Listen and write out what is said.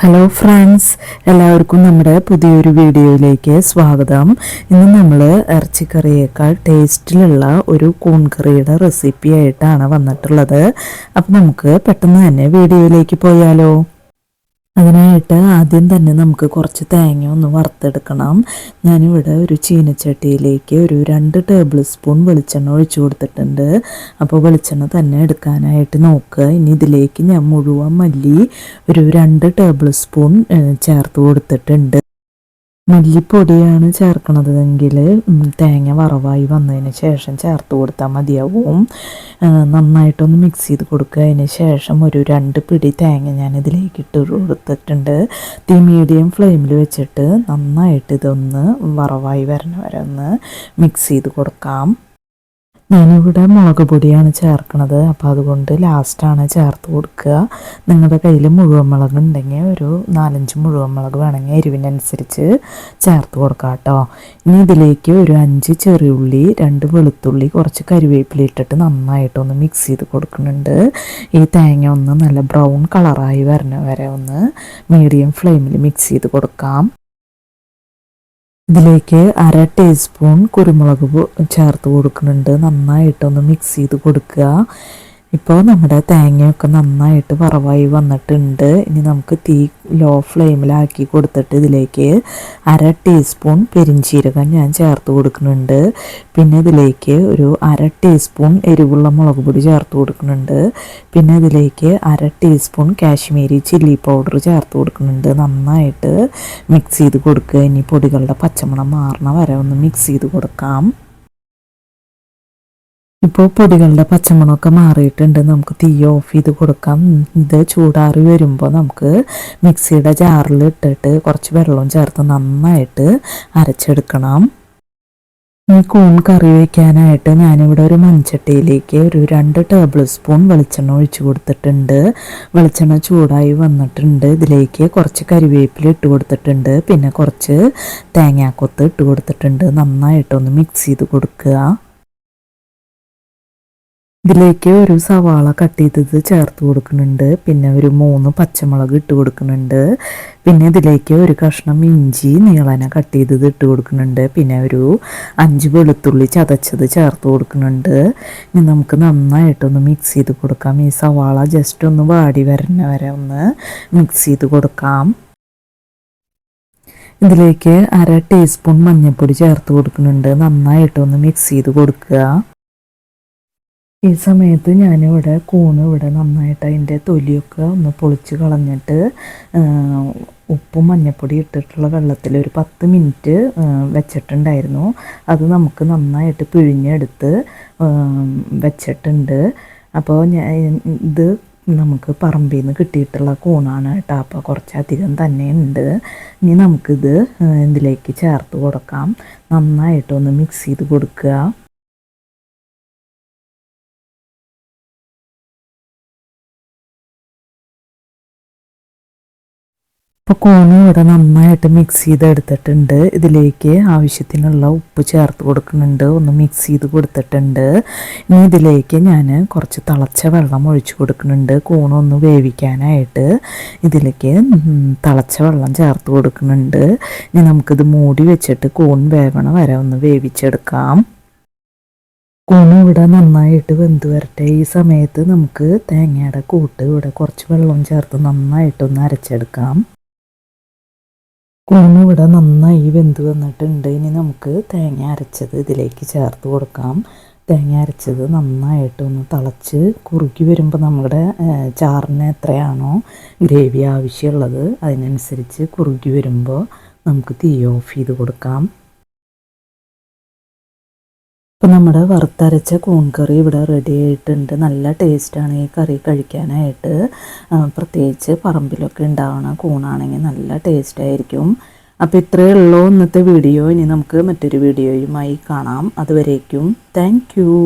Hello friends, എല്ലാവർക്കും നമ്മുടെ പുതിയൊരു വീഡിയോയിലേക്ക് സ്വാഗതം. ഇന്ന് നമ്മൾ ഇറച്ചിക്കറിയേക്കാൾ ടേസ്റ്റിലുള്ള ഒരു കൂൺ കറിയുടെ റെസിപ്പി ആയിട്ടാണ് വന്നിട്ടുള്ളത്. അപ്പം നമുക്ക് പെട്ടെന്ന് തന്നെ വീഡിയോയിലേക്ക് പോയാലോ. അതിനായിട്ട് ആദ്യം തന്നെ നമുക്ക് കുറച്ച് തേങ്ങ ഒന്ന് വറുത്തെടുക്കണം. ഞാനിവിടെ ഒരു ചീനച്ചട്ടിയിലേക്ക് ഒരു 2 ടേബിൾ സ്പൂൺ വെളിച്ചെണ്ണ ഒഴിച്ചു കൊടുത്തിട്ടുണ്ട്. അപ്പോൾ വെളിച്ചെണ്ണ തന്നെ എടുക്കാനായിട്ട് നോക്കുക. ഇനി ഇതിലേക്ക് ഞാൻ മുഴുവൻ മല്ലി ഒരു 2 ടേബിൾ സ്പൂൺ ചേർത്ത് കൊടുത്തിട്ടുണ്ട്. മല്ലിപ്പൊടിയാണ് ചേർക്കണതെങ്കിൽ തേങ്ങ വറവായി വന്നതിന് ശേഷം ചേർത്ത് കൊടുത്താൽ മതിയാവും. നന്നായിട്ടൊന്ന് മിക്സ് ചെയ്ത് കൊടുക്കുക. അതിന് ശേഷം ഒരു 2 പിടി തേങ്ങ ഞാൻ ഇതിലേക്ക് ഇട്ട് കൊടുത്തിട്ടുണ്ട്. തീ മീഡിയം ഫ്ലെയിമിൽ വെച്ചിട്ട് നന്നായിട്ട് ഇതൊന്ന് വറവായി വരണ വരെ ഒന്ന് മിക്സ് ചെയ്ത് കൊടുക്കാം. ഞാനിവിടെ മുളക് പൊടിയാണ് ചേർക്കണത്, അപ്പോൾ അതുകൊണ്ട് ലാസ്റ്റാണ് ചേർത്ത് കൊടുക്കുക. നിങ്ങളുടെ കയ്യിൽ മുഴുവൻ മുളക് ഉണ്ടെങ്കിൽ ഒരു 4-5 മുഴുവൻ മുളക് വേണമെങ്കിൽ എരിവിനനുസരിച്ച് ചേർത്ത് കൊടുക്കാം കേട്ടോ. ഇനി ഇതിലേക്ക് ഒരു 5 ചെറിയുള്ളി, 2 വെളുത്തുള്ളി, കുറച്ച് കരിവേപ്പില ഇട്ടിട്ട് നന്നായിട്ടൊന്ന് മിക്സ് ചെയ്ത് കൊടുക്കുന്നുണ്ട്. ഈ തേങ്ങ ഒന്ന് നല്ല ബ്രൗൺ കളറായി വരണ വരെ ഒന്ന് മീഡിയം ഫ്ലെയിമിൽ മിക്സ് ചെയ്ത് കൊടുക്കാം. ഇതിലേക്ക് 1/2 ടീസ്പൂൺ കുരുമുളക് ചേർത്ത് കൊടുക്കുന്നുണ്ട്. നന്നായിട്ടൊന്ന് മിക്സ് ചെയ്ത് കൊടുക്കുക. ഇപ്പോൾ നമ്മുടെ തേങ്ങയൊക്കെ നന്നായിട്ട് വറവായി വന്നിട്ടുണ്ട്. ഇനി നമുക്ക് തീ ലോ ഫ്ലെയിമിലാക്കി കൊടുത്തിട്ട് ഇതിലേക്ക് 1/2 ടീസ്പൂൺ പെരിഞ്ചീരകം ഞാൻ ചേർത്ത് കൊടുക്കുന്നുണ്ട്. പിന്നെ ഇതിലേക്ക് ഒരു 1/2 ടീസ്പൂൺ എരിവുള്ള മുളക് പൊടി ചേർത്ത് കൊടുക്കുന്നുണ്ട്. പിന്നെ ഇതിലേക്ക് 1/2 ടീസ്പൂൺ കാശ്മീരി ചില്ലി പൗഡർ ചേർത്ത് കൊടുക്കുന്നുണ്ട്. നന്നായിട്ട് മിക്സ് ചെയ്ത് കൊടുക്കുക. ഇനി പൊടികളുടെ പച്ചമണം മാറണ വരെ ഒന്ന് മിക്സ് ചെയ്ത് കൊടുക്കാം. ഇപ്പോൾ പൊടികളുടെ പച്ചമണമൊക്കെ മാറിയിട്ടുണ്ട്. നമുക്ക് തീ ഓഫ് ചെയ്ത് കൊടുക്കാം. ഇത് ചൂടാറി വരുമ്പോൾ നമുക്ക് മിക്സിയുടെ ജാറിൽ ഇട്ടിട്ട് കുറച്ച് വെള്ളം ചേർത്ത് നന്നായിട്ട് അരച്ചെടുക്കണം. ഈ കൂൺ കറി വയ്ക്കാനായിട്ട് ഞാനിവിടെ ഒരു മൺചട്ടിയിലേക്ക് ഒരു 2 ടേബിൾ സ്പൂൺ വെളിച്ചെണ്ണ ഒഴിച്ചു കൊടുത്തിട്ടുണ്ട്. വെളിച്ചെണ്ണ ചൂടായി വന്നിട്ടുണ്ട്. ഇതിലേക്ക് കുറച്ച് കരിവേപ്പില ഇട്ട് കൊടുത്തിട്ടുണ്ട്. പിന്നെ കുറച്ച് തേങ്ങാക്കൊത്ത് ഇട്ട് കൊടുത്തിട്ടുണ്ട്. നന്നായിട്ടൊന്ന് മിക്സ് ചെയ്ത് കൊടുക്കുക. ഇതിലേക്ക് ഒരു സവാള കട്ട് ചെയ്തത് ചേർത്ത് കൊടുക്കുന്നുണ്ട്. പിന്നെ ഒരു 3 പച്ചമുളക് ഇട്ട് കൊടുക്കുന്നുണ്ട്. പിന്നെ ഇതിലേക്ക് ഒരു കഷ്ണം ഇഞ്ചി നീളന കട്ട് ചെയ്തത് ഇട്ട് കൊടുക്കുന്നുണ്ട്. പിന്നെ ഒരു 5 വെളുത്തുള്ളി ചതച്ചത് ചേർത്ത് കൊടുക്കുന്നുണ്ട്. ഇനി നമുക്ക് നന്നായിട്ടൊന്ന് മിക്സ് ചെയ്ത് കൊടുക്കാം. ഈ സവാള ജസ്റ്റ് ഒന്ന് വാടി വരണ വരെ ഒന്ന് മിക്സ് ചെയ്ത് കൊടുക്കാം. ഇതിലേക്ക് 1/2 ടീസ്പൂൺ മഞ്ഞൾപ്പൊടി ചേർത്ത് കൊടുക്കുന്നുണ്ട്. നന്നായിട്ടൊന്ന് മിക്സ് ചെയ്ത് കൊടുക്കുക. ഈ സമയത്ത് ഞാനിവിടെ കൂണ് നന്നായിട്ട് അതിൻ്റെ തൊലിയൊക്കെ ഒന്ന് പൊളിച്ച് കളഞ്ഞിട്ട് ഉപ്പും മഞ്ഞൾപ്പൊടി ഇട്ടിട്ടുള്ള വെള്ളത്തിൽ ഒരു 10 മിനിറ്റ് വെച്ചിട്ടുണ്ടായിരുന്നു. അത് നമുക്ക് നന്നായിട്ട് പിഴിഞ്ഞെടുത്ത് വെച്ചിട്ടുണ്ട്. അപ്പോൾ ഇത് നമുക്ക് പറമ്പിൽ നിന്ന് കിട്ടിയിട്ടുള്ള കൂണാണ് കേട്ടോ. അപ്പോൾ കുറച്ചധികം തന്നെ ഉണ്ട്. ഇനി നമുക്കിത് ഇതിലേക്ക് ചേർത്ത് കൊടുക്കാം. നന്നായിട്ടൊന്ന് മിക്സ് ചെയ്ത് കൊടുക്കുക. ഇപ്പോൾ കൂണ് നന്നായിട്ട് മിക്സ് ചെയ്തെടുത്തിട്ടുണ്ട്. ഇതിലേക്ക് ആവശ്യത്തിനുള്ള ഉപ്പ് ചേർത്ത് കൊടുക്കുന്നുണ്ട്. ഒന്ന് മിക്സ് ചെയ്ത് കൊടുത്തിട്ടുണ്ട്. ഇനി ഇതിലേക്ക് ഞാൻ കുറച്ച് തിളച്ച വെള്ളം ഒഴിച്ചു കൊടുക്കുന്നുണ്ട്. കൂണൊന്ന് വേവിക്കാനായിട്ട് ഇതിലേക്ക് തിളച്ച വെള്ളം ചേർത്ത് കൊടുക്കുന്നുണ്ട്. ഇനി നമുക്കിത് മൂടി വെച്ചിട്ട് കൂൺ വേവണ വരെ ഒന്ന് വേവിച്ചെടുക്കാം. കൂണ് നന്നായിട്ട് വെന്ത് വരട്ടെ. ഈ സമയത്ത് നമുക്ക് തേങ്ങയുടെ കൂട്ട് കുറച്ച് വെള്ളം ചേർത്ത് നന്നായിട്ടൊന്ന് അരച്ചെടുക്കാം. കൂണ് നന്നായി വെന്ത് വന്നിട്ടുണ്ട്. ഇനി നമുക്ക് തേങ്ങ അരച്ചത് ഇതിലേക്ക് ചേർത്ത് കൊടുക്കാം. തേങ്ങ അരച്ചത് നന്നായിട്ടൊന്ന് തിളച്ച് കുറുകി വരുമ്പോൾ നമ്മുടെ ചാറിന് എത്രയാണോ ഗ്രേവി ആവശ്യമുള്ളത് അതിനനുസരിച്ച് കുറുകി വരുമ്പോൾ നമുക്ക് തീ ഓഫ് ചെയ്ത് കൊടുക്കാം. അപ്പോൾ നമ്മുടെ വറുത്തരച്ച കൂൺ കറി റെഡി ആയിട്ടുണ്ട്. നല്ല ടേസ്റ്റാണ് ഈ കറി കഴിക്കാനായിട്ട്. പ്രത്യേകിച്ച് പറമ്പിലൊക്കെ ഉണ്ടാവണ കൂണാണെങ്കിൽ നല്ല ടേസ്റ്റായിരിക്കും. അപ്പോൾ ഇത്രയേ ഉള്ളൂ ഇന്നത്തെ വീഡിയോ. ഇനി നമുക്ക് മറ്റൊരു വീഡിയോയുമായി കാണാം. അതുവരേക്കും താങ്ക് യു.